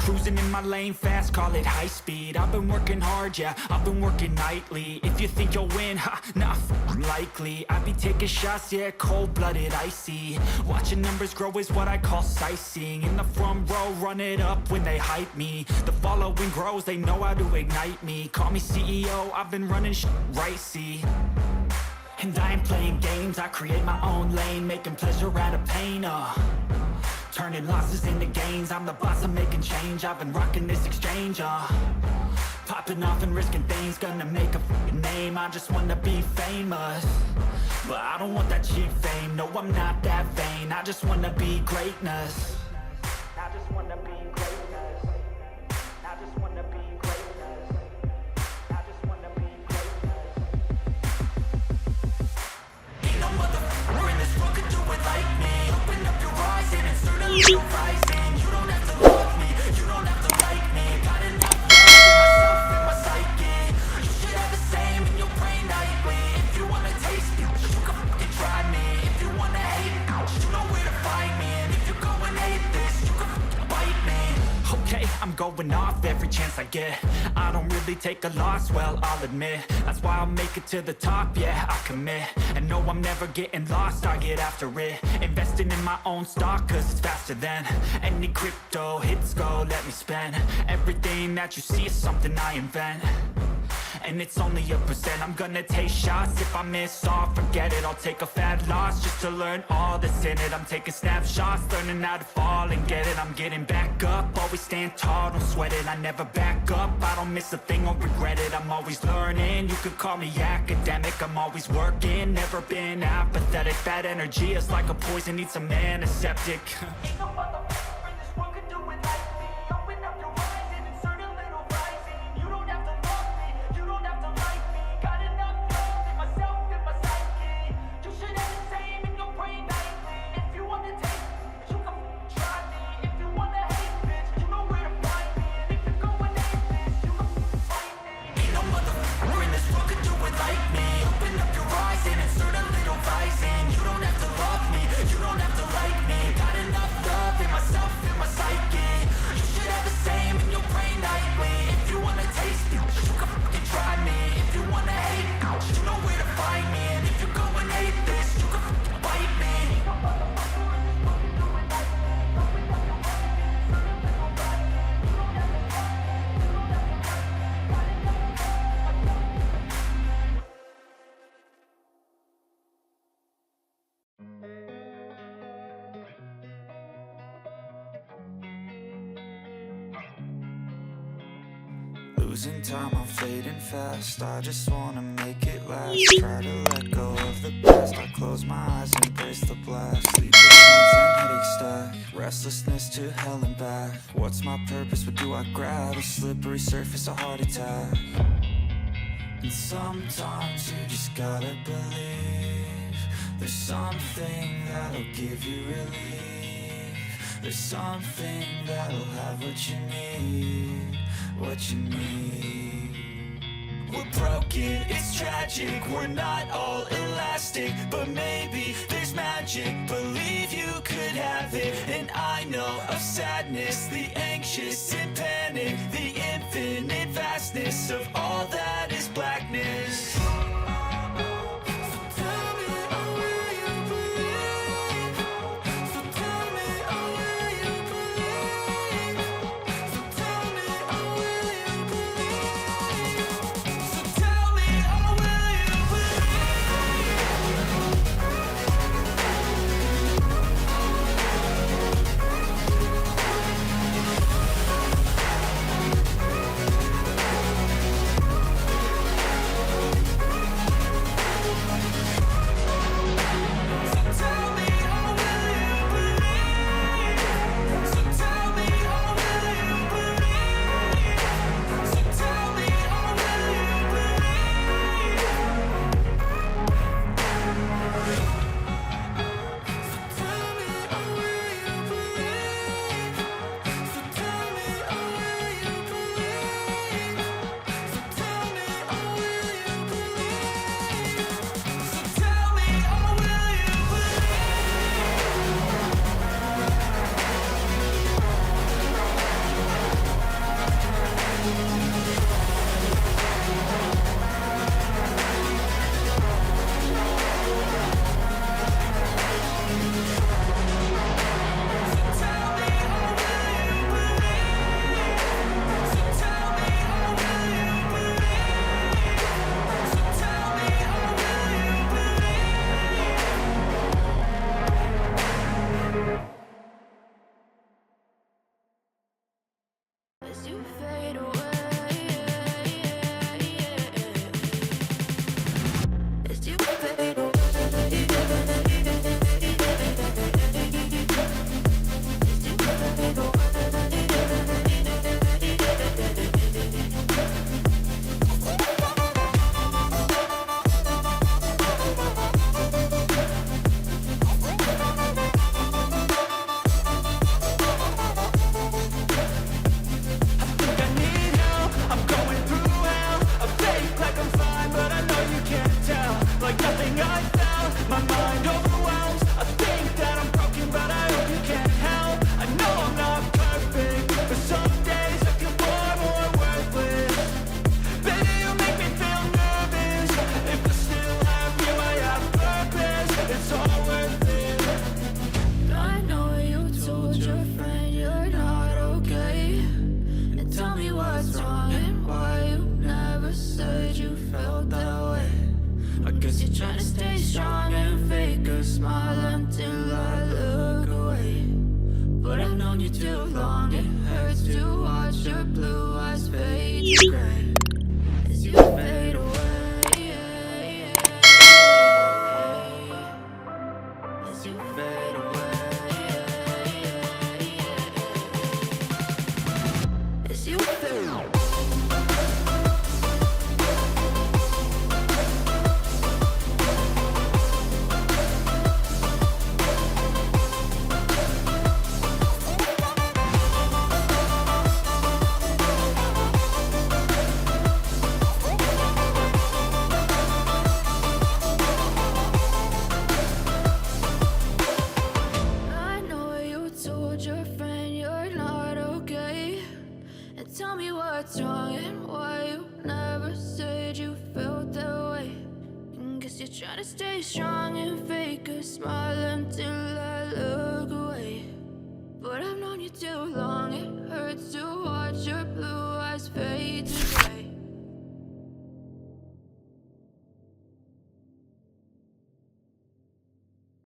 Cruising in my lane fast, call it high speed. I've been working hard, yeah, I've been working nightly. If you think you'll win, ha, nah, likely. I be taking shots, yeah, cold-blooded, icy. Watching numbers grow is what I call sightseeing. In the front row, run it up when they hype me. The following grows, they know how to ignite me. Call me CEO, I've been running shit right, see. And I ain't playing games, I create my own lane, making pleasure out of pain, turning losses into gains, I'm the boss, I'm making change. I've been rocking this exchange, popping off and risking things, gonna make a f***ing name. I just wanna be famous, but I don't want that cheap fame. No, I'm not that vain, I just wanna be greatness. I just wanna be greatness. I just wanna be greatness. I just wanna be greatness. Ain't no motherfucker in this world could do it like me. Open up your eyes and insert a little rising. You don't have to love me, you don't have to like me. Got enough love in myself and my psyche. You should have the same in your brain nightly. If you wanna taste me, you can fucking try me. If you wanna hate me, you know where to find me. And if you're going hate this, you can fucking bite me. Okay, I'm going off every chance I get. I don't really take a loss, well, I'll admit. That's why I'll make it to the top, yeah, I commit. And no, I'm never getting lost, I get after it. Investing in my own stock, cause it's faster than any crypto hits go, let me spend. Everything that you see is something I invent, and it's only a percent. I'm gonna take shots, if I miss all, forget it. I'll take a fat loss just to learn all that's in it. I'm taking snapshots, learning how to fall and get it. I'm getting back up, always stand tall, don't sweat it. I never back up, I don't miss a thing or regret it. I'm always learning, you could call me academic. I'm always working, never been apathetic. Bad energy is like a poison, needs some antiseptic. Ain't no motherfucker in this world could do it like me. Open up your eyes and insert a little rising. You don't have to love me, you don't have to like me. Got enough love in myself and my psyche. You should have the same in your brain nightly. If you wanna take me, you can try me. If you wanna hate bitch, you know where to find me. And if you're going hate this, you can fight me. Ain't no motherfucker in this world could do it like me. Open up your eyes and insert a little rising. You don't have to love me, you don't have to like me. Got enough love in myself and my psyche. You should have the same in your brain nightly. If you wanna taste me, you can fucking try me. If you wanna hate me, you know where to find me. And if you're going hate this, you can fucking bite me. Losing time, I'm fading fast. I just wanna make it last. Try to let go of the past. I close my eyes, embrace the blast. Sleepless nights and headaches stack. Restlessness to hell and back. What's my purpose? What do I grab? A slippery surface, a heart attack. And sometimes you just gotta believe there's something that'll give you relief. There's something that'll have what you need, what you need. We're broken, it's tragic, we're not all elastic, but maybe there's magic. Believe you could have it. And I know of sadness, the anxious and panic, the infinite vastness of all that is blackness. Guess you're trying to stay strong and fake a smile until I look away. But I've known you too long, it hurts to watch your blue eyes fade to gray as you fade away, as you fade away, as you fade away. Tell me what's wrong and why you never said you felt that way. Guess you're trying to stay strong and fake a smile until I look away. But I've known you too long, it hurts to watch your blue eyes fade to gray.